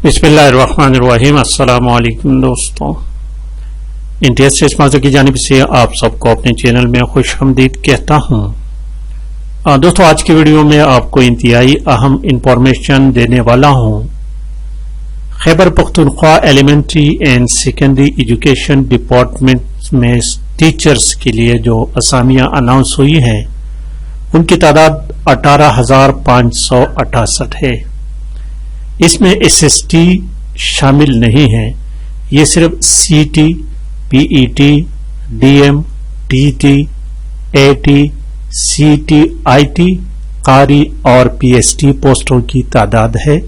बिस्मिल्लाहिर्रहमानिर्रहीम। अस्सलाम वालेकुम दोस्तों, इंटेस टेस्ट की जानिब से आप सबको अपने चैनल में खुशामदीद कहता हूँ। दोस्तों, आज की वीडियो में आपको इंतहाई अहम इंफॉर्मेशन देने वाला हूँ। Khyber Pakhtunkhwa elementary and secondary education department में टीचर्स के लिए जो असामियाँ अनाउंस हुई हैं उनकी तादाद 18,568 है। इसमें एसएसटी शामिल नहीं है। ये सिर्फ सीटी, पीईटी, डीएम, टीटी, एटी, सीटी, आईटी, कारी और पीएसटी पोस्टों की तादाद है।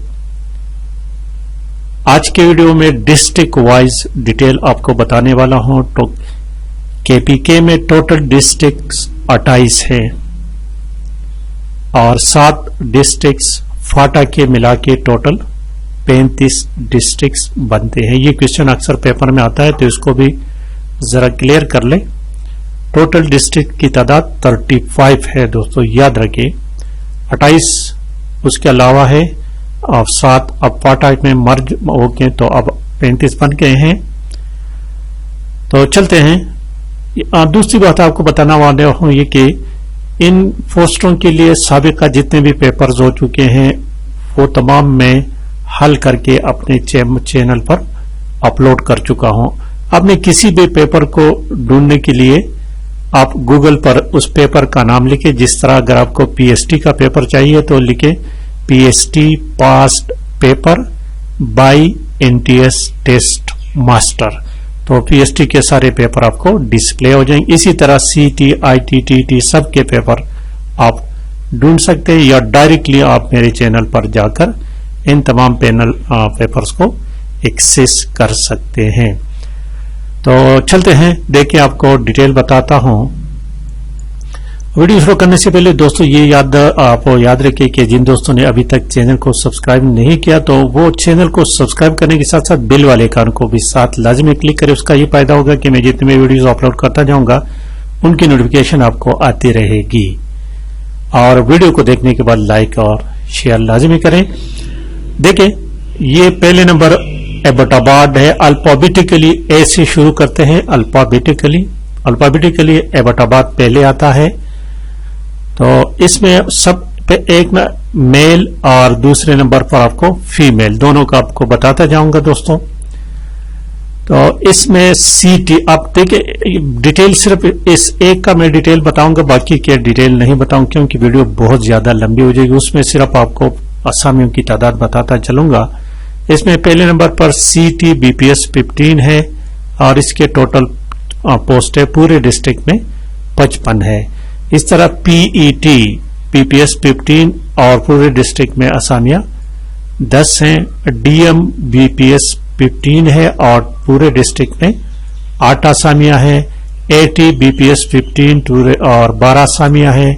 आज के वीडियो में डिस्ट्रिक्ट वाइज डिटेल आपको बताने वाला हूं। तो केपीके में टोटल डिस्ट्रिक्ट्स 28 है और 7 डिस्ट्रिक्ट्स फाटा के मिला के टोटल 35 डिस्ट्रिक्ट्स बनते हैं। ये क्वेश्चन अक्सर पेपर में आता है तो इसको भी जरा क्लियर कर ले। टोटल डिस्ट्रिक्ट की तादाद 35 है दोस्तों, याद रखिए। 28 उसके अलावा है और 7 अब फाटा में मर्ज हो गए तो अब 35 बन गए हैं। तो चलते हैं। दूसरी बात आपको बताना वाला हूं ये कि इन पोस्टों के लिए साबिका जितने भी पेपर्स हो चुके हैं वो तमाम मैं हल करके अपने चैनल पर अपलोड कर चुका हूं। आपने किसी भी पेपर को ढूंढने के लिए आप गूगल पर उस पेपर का नाम लिखे। जिस तरह अगर आपको पीएसटी का पेपर चाहिए तो लिखे PST past paper by NTS test master, तो पीएसटी के सारे पेपर आपको डिस्प्ले हो जाएंगे। इसी तरह सीटी, आईटी, टीटी सब के पेपर आप ढूंढ सकते हैं या डायरेक्टली आप मेरे चैनल पर जाकर इन तमाम पेपर्स को एक्सेस कर सकते हैं। तो चलते हैं, देखिए आपको डिटेल बताता हूं। वीडियो शुरू करने से पहले दोस्तों ये आप याद रखिए कि जिन दोस्तों ने अभी तक चैनल को सब्सक्राइब नहीं किया तो वो चैनल को सब्सक्राइब करने के साथ साथ बेल वाले आइकन को भी साथ लाजमी क्लिक करें। उसका ये फायदा होगा कि मैं जितने वीडियोस अपलोड करता जाऊंगा उनकी नोटिफिकेशन आपको आती रहेगी। और वीडियो को देखने के बाद लाइक और शेयर लाजमी करें। देखिए ये पहले नंबर एबटाबाद है। अल्फाबेटिकली ए से शुरू करते हैं। अल्फाबेटिकली एबटाबाद पहले आता है। तो इसमें सब पे एक मेल और दूसरे नंबर पर आपको फीमेल, दोनों का आपको बताता जाऊंगा दोस्तों। तो इसमें सीटी आप देखिए डिटेल सिर्फ इस एक का मैं डिटेल बताऊंगा, बाकी के डिटेल नहीं बताऊंगा क्योंकि वीडियो बहुत ज्यादा लंबी हो जाएगी। उसमें सिर्फ आपको असामियों की तादाद बताता चलूंगा। इसमें पहले नंबर पर सीटी बीपीएस 15 है और इसके टोटल पोस्ट है पूरे डिस्ट्रिक्ट में 55 है। इस तरह पीईटी बीपीएस 15 और पूरे डिस्ट्रिक्ट में असामियां 10 हैं। डीएम बीपीएस 15 है और पूरे डिस्ट्रिक्ट में 8 असामियां हैं। एटी बीपीएस 15 पूरे और 12 असामियां हैं।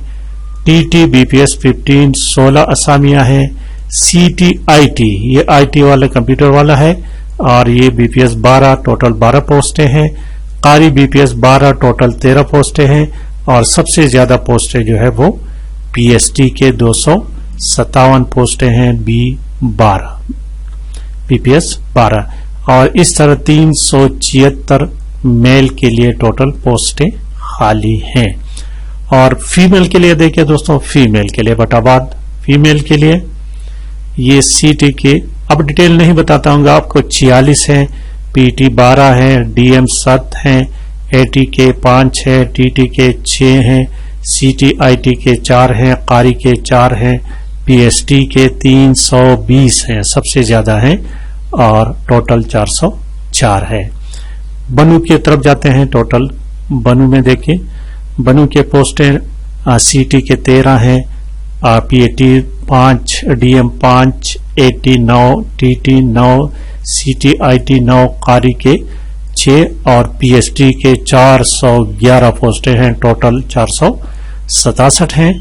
टीटी बीपीएस 15 16 असामियां हैं। सीटी आईटी ये आईटी वाला कंप्यूटर वाला है और ये बीपीएस 12 टोटल 12 पोस्टें हैं। कारी बीपीएस 12 टोटल 13 पोस्टें हैं और सबसे ज्यादा पोस्टें जो है वो पीएसटी के 257 पोस्टें हैं। बीपीएस 12 और इस तरह 376 मेल के लिए टोटल पोस्टें खाली हैं। और फीमेल के लिए देखिए दोस्तों, फीमेल के लिए बटाबाद फीमेल के लिए ये सीटी के अब डिटेल नहीं बताता हूँ आपको 46 है। पीटी 12 है। डीएम 7 है। एटी के 5 है। टीटी के 6 हैं। सीटी आईटी के 4 हैं। कारी के 4 हैं। पीएसटी के 320 हैं, सबसे ज्यादा हैं और टोटल 404 है। बनू की तरफ जाते हैं। टोटल बनू में देखिए बनू के पोस्टें सीटी के 13 हैं। पीएटी 5, डीएम 5, एटी 9, टीटी 9, सीटी आईटी 9, कारी के 6 और पीएसटी के 411 पोस्टें हैं। टोटल 467 हैं।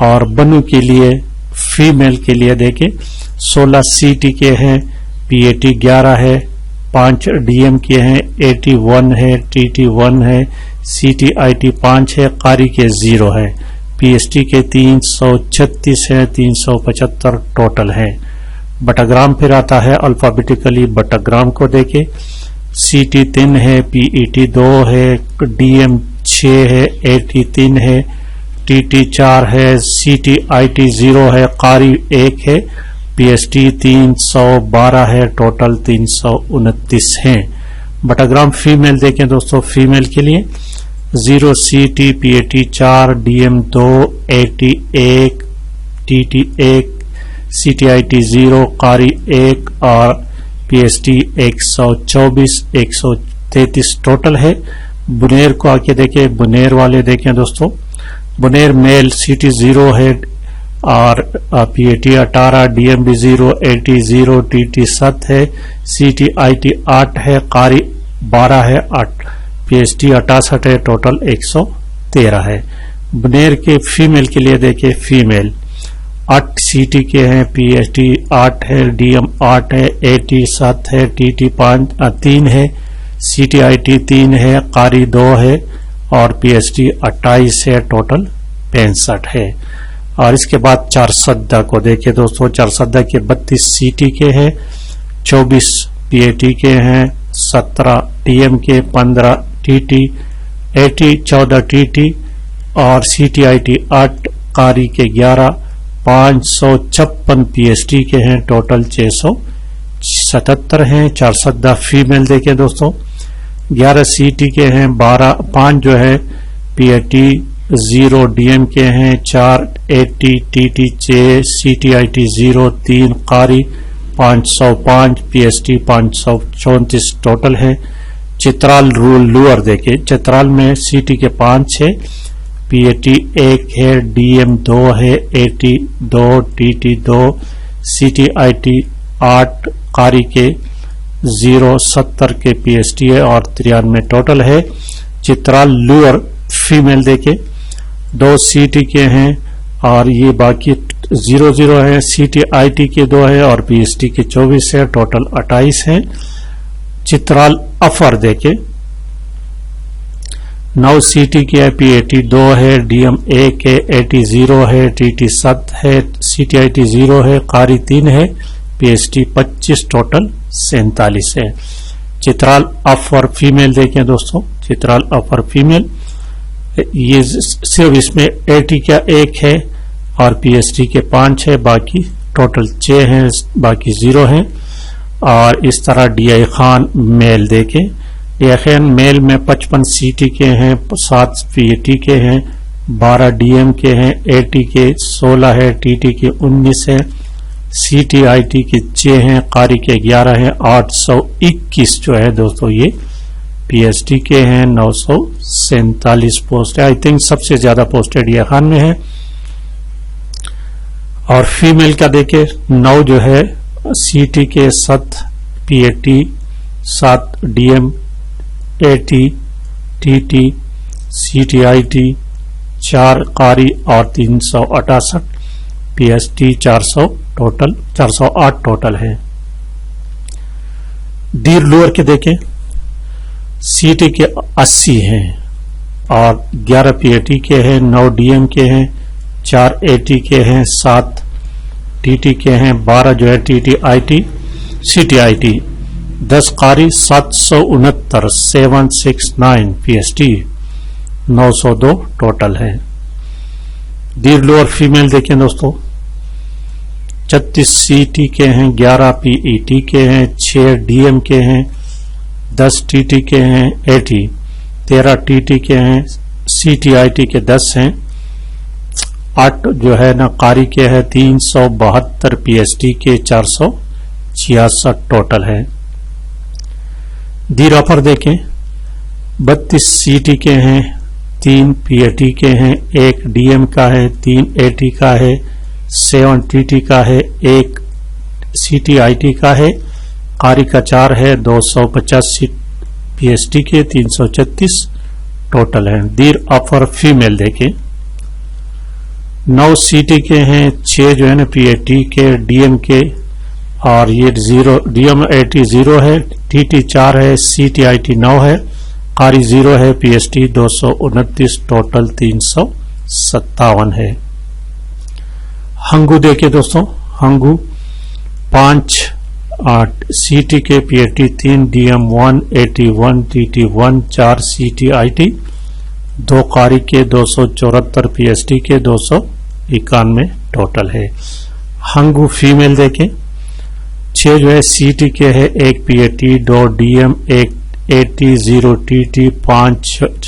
और बनू के लिए फीमेल के लिए देखिए 16 सीटी के हैं। पीएटी 11 है। 5 डीएम के हैं। एटी 1 है। टीटी 1 है। सीटी आईटी 5 है। कारी के 0 है। पीएसटी के 336 है। 375 टोटल है। बटाग्राम फिर आता है अल्फाबेटिकली, बटाग्राम को देखें, CT 3 है, PET 2 है, DM 6 है, AT 3 है, TT 4 है, CTIT 0 है, कारी 1 है, PST 312 है, टोटल 329 हैं। बटाग्राम फीमेल देखें दोस्तों, फीमेल के लिए 0 CT PAT 4 DM 2 AT 1 TT 1 CTIT 0 कारी 1 और PST 124 133 टोटल है। बुनेर को आके देखें, बुनेर वाले देखें दोस्तों, बुनेर मेल CT 0 है और PAT 18 DMB 0 AT 0 TT 7 है, CTIT 8 है, कारी 12 है, 8 PST 68 है, टोटल 113 है। बुनेर के फीमेल के लिए देखें, फीमेल 8 CT के हैं, PST 8 है, DM 8 है, AT 7 है, TT 3 है, CTIT 3 है, कारी 2 है और PST 28 है, टोटल 65 है। और इसके बाद चारसद्दा को देखें दोस्तों, चारसद्दा के 32 CT के हैं, 24 PAT के हैं, 17 DM के, 15 TT, AT 14 TT और CTIT 8, कारी के 11, 556 PST के हैं, टोटल 677 हैं। चारसद्दा फीमेल देखें दोस्तों, 11 CT के हैं, 5 जो है PAT 0 DM के हैं, 4 AT TT 6 CTIT 0 3 कारी 505 PST 534 टोटल है। चित्राल लूअर देखे, चित्राल में CT के 5 है, PAT 1 है, DM 2 है, AT 2 TT 2 CTIT 8 कारी के 0 70 के PST है और 93 टोटल है। चित्राल लूअर फीमेल देखे, 2 CT के हैं और ये बाकी 00 है, CTIT के 2 है और PST के 24 है, टोटल 28 है। चित्राल अफर देखे, 9 CT के है, PAT 2 है, DM 1 है, AT 0 है, TT 7 है, CTIT 0 है, कारी 3 है, PST 25 टोटल 47 है। चित्राल अफर फीमेल देखें दोस्तों, चित्राल अफर फीमेल, ये सिर्फ इसमें AT का 1 है और PST के 5 है, बाकी टोटल 6 हैं, बाकी 0 हैं। और इस तरह DI खान मेल देखें, DI खान मेल में 55 CT के हैं, 7 PAT के हैं, 12 DM के हैं, AT के 16 है, TT के 19 है, CTIT के 6 हैं, कारी के 11 हैं, 821 जो है दोस्तों ये PST के हैं, 947 पोस्ट है। आई थिंक सबसे ज्यादा पोस्टेड DI खान में है। और फीमेल का देखे, 9 जो है CT के 7 PAT 7 DM AT TT CTIT 4 कारी और 368 PST 400 टोटल 408 टोटल है। दीर लोअर के देखें, CT के 80 हैं और 11 PAT के हैं, 9 DM के हैं, 4 AT के हैं, 7 TT के हैं, 12 जो है TTIT CTIT, 10 कारी 769 769 PST 902 टोटल है। दीर लोअर फीमेल देखें दोस्तों, 36 CT के हैं, 11 PET के हैं, 6 DM के हैं, 10 TT के हैं, AT 13 TT के हैं, CTIT के 10 हैं, 8 जो है ना कारी के है, 372 PST के 466 टोटल है। दीर अपर देखें, 32 CT के हैं, 3 PAT के हैं, 1 DM का है, 3 AT का है, 7 TT का है, 1 CTIT का है, कारी का 4 है, 285 PST के 336 टोटल है। दीर अपर फीमेल देखें, 9 CT के हैं, 6 जो है ना PAT के, DM के और ये 0 DM AT 0 है, TT 4 है, CTIT 9 है, कारी 0 है, PST 229 टोटल 357 है। हंगू देखे दोस्तों, हंगू 5 CT के PAT 3 DM 1 81 TT 1 4 CT IT 2 कारी के 274 PST के 291 टोटल है। हंगू फीमेल देखें 6 जो है CT के है, 1 PAT 2 DM 1 80 0 TT 5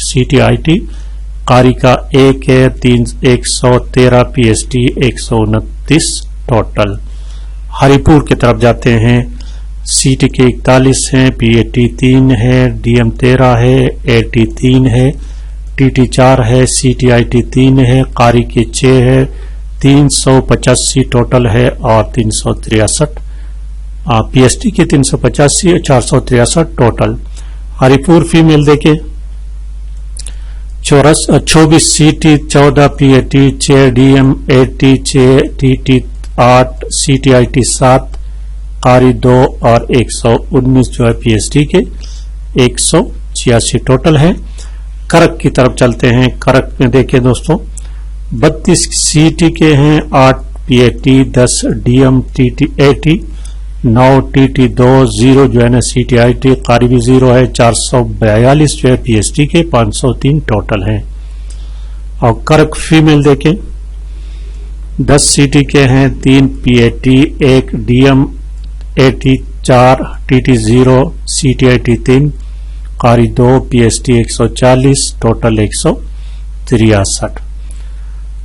CT IT कारी का 1 है 113 PST 129 टोटल। हरिपुर की तरफ जाते हैं CT के 41 हैं, PAT 3 है, DM 13 है, AT 3 है, TT 4 है, CT IT 3 है, कारी के 6 है, 385 टोटल है और 363 PST के 385 463 टोटल। हरिपुर फीमेल देखे 24 CT 14 PAT 6 DM 80 6 TT 8 CT IT 7 कारी 2 और 119 जो है PST के 186 टोटल है। करक की तरफ चलते हैं। करक में देखें दोस्तों 32 CT के हैं, 8 PAT 10 DM TT 80 9 TT 2 0 जो है ना CT IT कारी भी 0 है, 442 जो है PST के 503 टोटल है। और करक फीमेल देखें 10 CT के हैं, 3 PAT 1 DM 80 4 TT 0 CT IT 3 कारी 2 PST 140 टोटल 163।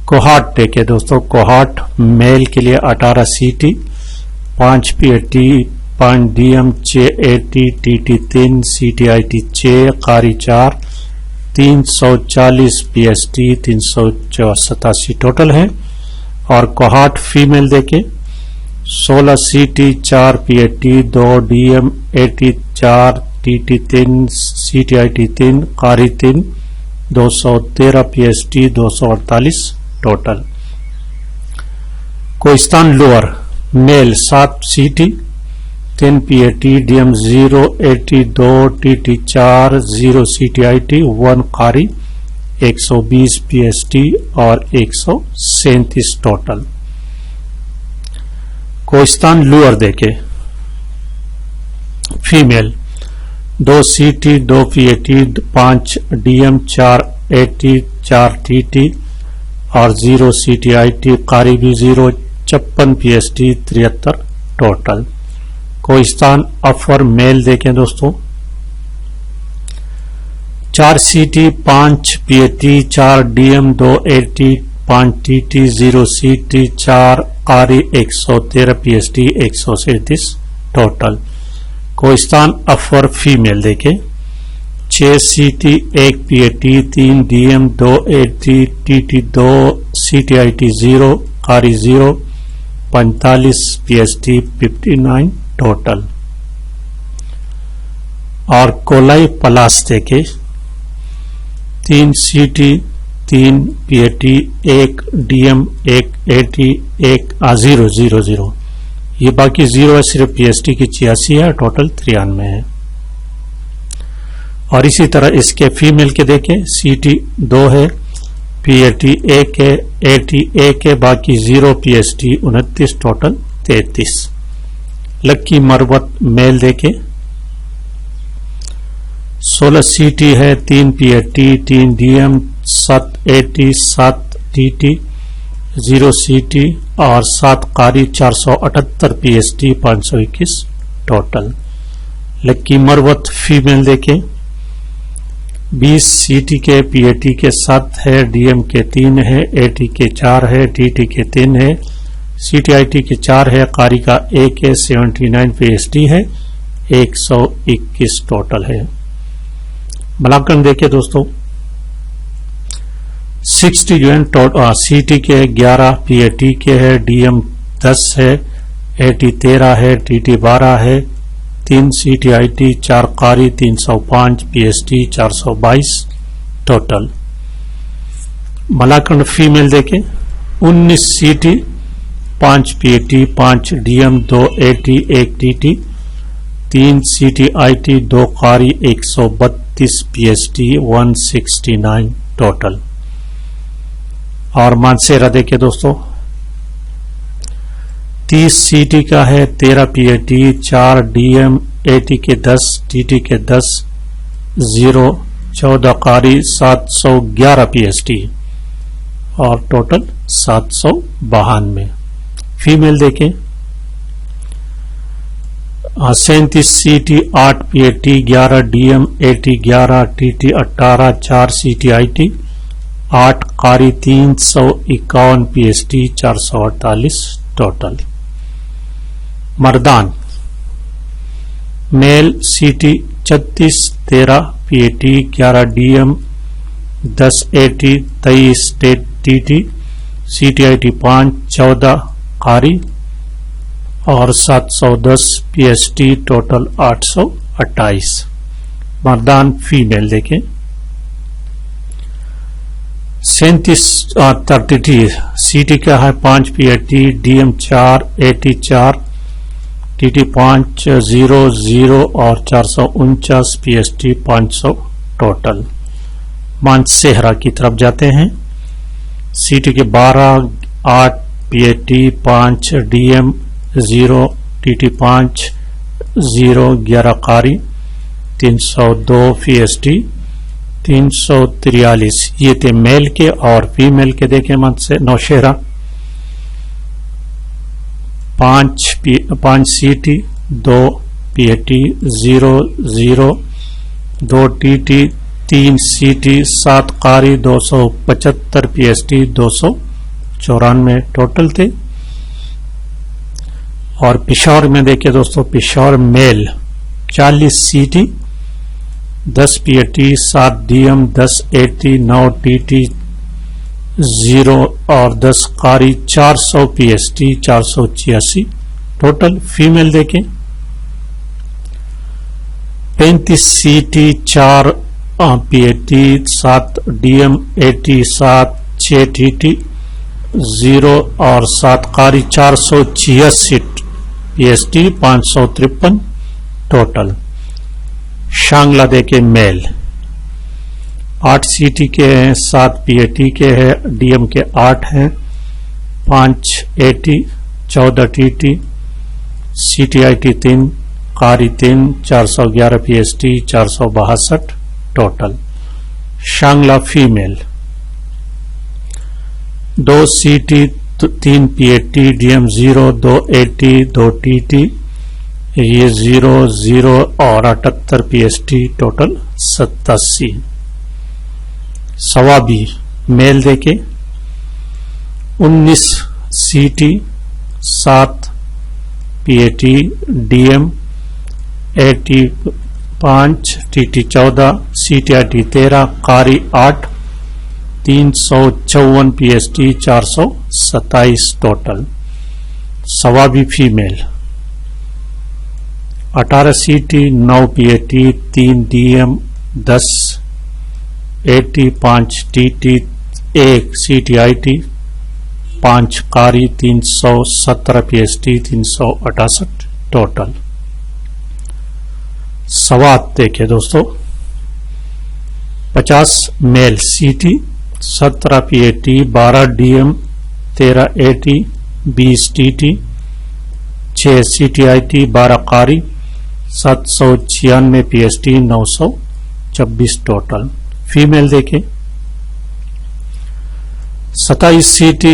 कोहाट देखे दोस्तों, कोहाट मेल के लिए 18 CT 5 PAT 5 DM 6 AT TT 3 CT IT 6 कारी 4 340 PST 387 टोटल है। और कोहाट फीमेल देखे 16 CT 4 PAT 2 DM 80 4 TT 3 CT IT 3 कारी 3 213 PST 248 total. Kohistan lower male 7 CT 10 PAT DM 0 80 2 TT 4 0 CT IT 1 कारी 120 PST और 137 टोटल। कोहिस्तान लोअर देखे female 2 CT 2 PAT 5 DM 4 AT 4 TT और 0 CT IT कारी भी 0 56 PST 73 total. Kohistan upper male देखें दोस्तों 4 CT 5 PAT 4 DM 2 AT 5 TT 0 CT 4 कारी 113 PST 137 total. Kohistan offer female देखें 6 CT 1 PAT 3 DM 2 AT TT 2 CT IT 0 कारी 0 45 PST 59 total. और coli पलास देखे 3 CT 3 PAT 1 DM 1 AT 1 0 0 0 ये बाकी 0 है, सिर्फ PST की 86 है, टोटल 93 है। और इसी तरह इसके फीमेल के देखें CT 2 है, PAT 1 है, AT 1 है, बाकी 0 PST 29 टोटल 33। लक्की मरवत मेल देखें 16 CT है, 3 PAT 3 DM 7 AT 7 TT 0 CT और 7 कारी 478 PST 521 टोटल। लक्की मरवत फीमेल देखें 20 CT के PAT के 7 है, DM के 3 है, AT के 4 है, TT के 3 है, CT IT के 4 है, कारी का 1 है, 79 PST है, 121 टोटल है। मलाकन देखे दोस्तों 60 जो है CT के 11 PAT के है, DM 10 है, AT 13 है, TT 12 है, 3 CT IT 4 कारी 305 PST 422 टोटल। मलाकंड फीमेल देखें 19 CT 5 PAT 5 DM 2 AT 1 TT 3 CT IT 2 कारी 132 PST 169 टोटल। और मानसेरा देखे दोस्तों 30 CT کا ہے, 13 PAT, 4 DM, AT کے 10, TT کے 10, 0, 14 قاری, 711 PST اور ٹوٹل 792. فیمیل دیکھیں 37 CT, 8 PAT, 11 DM, AT 11, TT 18, 4 CTIT, 8 قاری, 351 PST, 448 total. Mardan mile CT 36, 13 PAT, 11 DM, 10 AT, 23 TT, CTIT 5, 14 قاری اور 710 PST, ٹوٹل 828. مردان فیمیل دیکھیں 33 CT کا ہے, 5 PAT, DM 4, AT 4, TT 5, 0, 0 اور 449 PST, 500 ٹوٹل. مانسہرہ کی طرف جاتے ہیں. CT کے 12, 8 PAT, 5 DM, 0, TT 5, 0, 11 قاری, 302 PST, 343. یہ تھے میل کے. اور فیمیل کے دیکھیں Nowshera 5 CT, 2 PAT, 0, 0, 2 TT, 3 CT, 7 قاری, 275 PST, 294 ٹوٹل تھے. اور پشاور میں دیکھیں دوستو, پشاور میل 40 CT, 10 PAT, 7 DM, 10 AT, 9 TT, 0 اور 10 قاری, 400 PST, 486 ٹوٹل. فیمیل دیکھیں 35 CT, 4 PAT, 7 DM, AT, 7, 6 TT, 0 اور 7 قاری, 486 PST, 553 ٹوٹل. شانگلہ دیکھیں میل 8 CT کے ہیں, 7 PAT کے ہیں, DM کے 8 ہیں, 5 AT, 14 TT, CTIT 3, قاری 3, 411 PST, 462 total. Shangla female 2 CT, 3 PAT, DM 0, 2 AT, 2 TT, یہ 0, 0 اور 78 PST, ٹوٹل 87. سوابی میل دیکھیں 19 CT, 7 PAT, DM, AT 5, TT 14, CTIT 13, قاری 8, 354 PST, 427 total. Swabi female 18 CT, 9 PAT, 3 DM, 10 AT, 5 TT, 1 CTIT, 5 قاری, 317 PST, 368 ٹوٹل. سوات دیکھیں دوستو 50 میل CT, 17 PAT, 12 DM, 13 AT, 20 TT, 6 CTIT, 12 قاری, 796 PST, 926 total. Female دیکھیں 27 CT,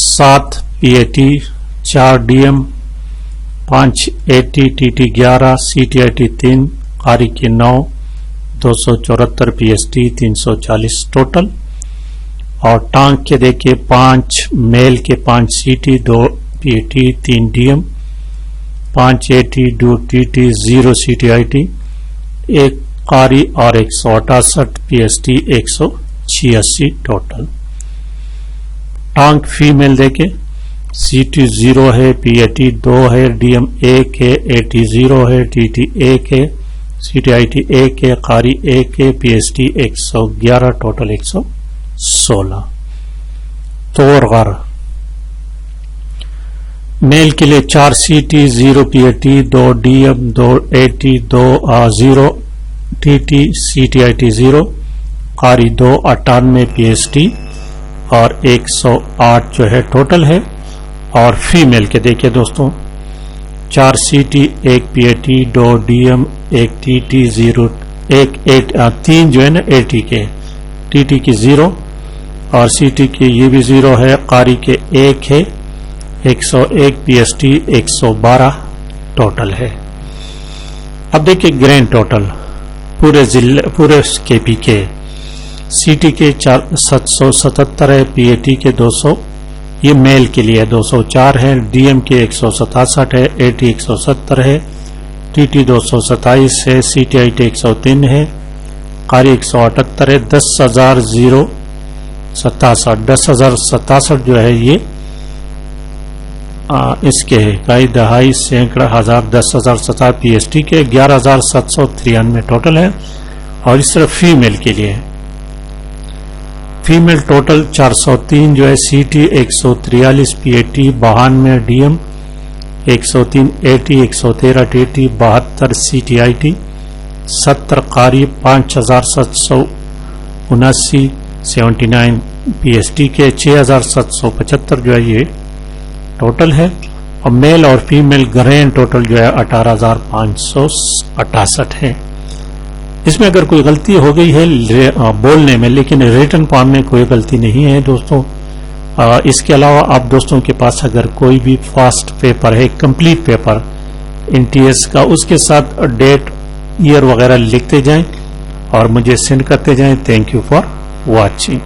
7 PAT, 4 DM, 5 AT, TT 11, CTIT 3, قاری کے 9, 274 PST, 340 total. اور ٹانک کے دیکھیں 5 میل کے, 5 CT, 2 PAT, 3 DM, 5 AT, 2 TT, 0 CTIT, 1 قاری اور 168 PST, 186 ٹوٹل. ٹانک فیمیل دیکھیں CT 0 ہے, PAT 2 ہے, DM 1 ہے, AT 0 ہے, TT 1 ہے, CTIT 1 ہے, قاری 1 ہے, PST 111 ٹوٹل 116. تورغر میل کے لیے 4 CT, 0 PAT, 2 DM, 2 AT, 2 0 TT, CTIT 0, قاری 298 PST اور 108 جو ہے ٹوٹل ہے. اور فیمیل کے دیکھیے دوستوں 4 CT 1 PAT 2 DM 1 TT 0 3 جو ہے نا AT کے TT کی 0 اور CT کی یہ بھی 0 ہے قاری کے 1 ہے 101 PST 112 ٹوٹل ہے. اب دیکھیے گرینڈ ٹوٹل پورے KP کے CT کے 777 ہے PAT کے 200 یہ میل کے لیے 204 ہے DM کے 167 ہے AT 170 ہے TT 227 ہے CTIT 103 ہے قاری 178 ہے 10,067 جو ہے یہ اس کے ہے کئی دہائی سینکڑا ہزار 10,067 PST کے 11,793 ٹوٹل ہے. اور اس طرح فیمیل کے لیے فیمیل ٹوٹل 403 جو ہے CT 143 PAT 92 DM 103 AT 113 TT 72 CTIT 70 قاری 5,779 79 PST کے 6,775 جو ہے یہ ٹوٹل ہے. اور میل اور فیمیل گرینڈ ٹوٹل جو ہے 18,568 ہے. اس میں اگر کوئی غلطی ہو گئی ہے بولنے میں لیکن ریٹن فارم میں کوئی غلطی نہیں ہے دوستوں. اس کے علاوہ آپ دوستوں کے پاس اگر کوئی بھی فاسٹ پیپر ہے کمپلیٹ پیپر NTS کا اس کے ساتھ ڈیٹ ایئر وغیرہ لکھتے جائیں اور مجھے سینڈ کرتے جائیں. Thank you for watching.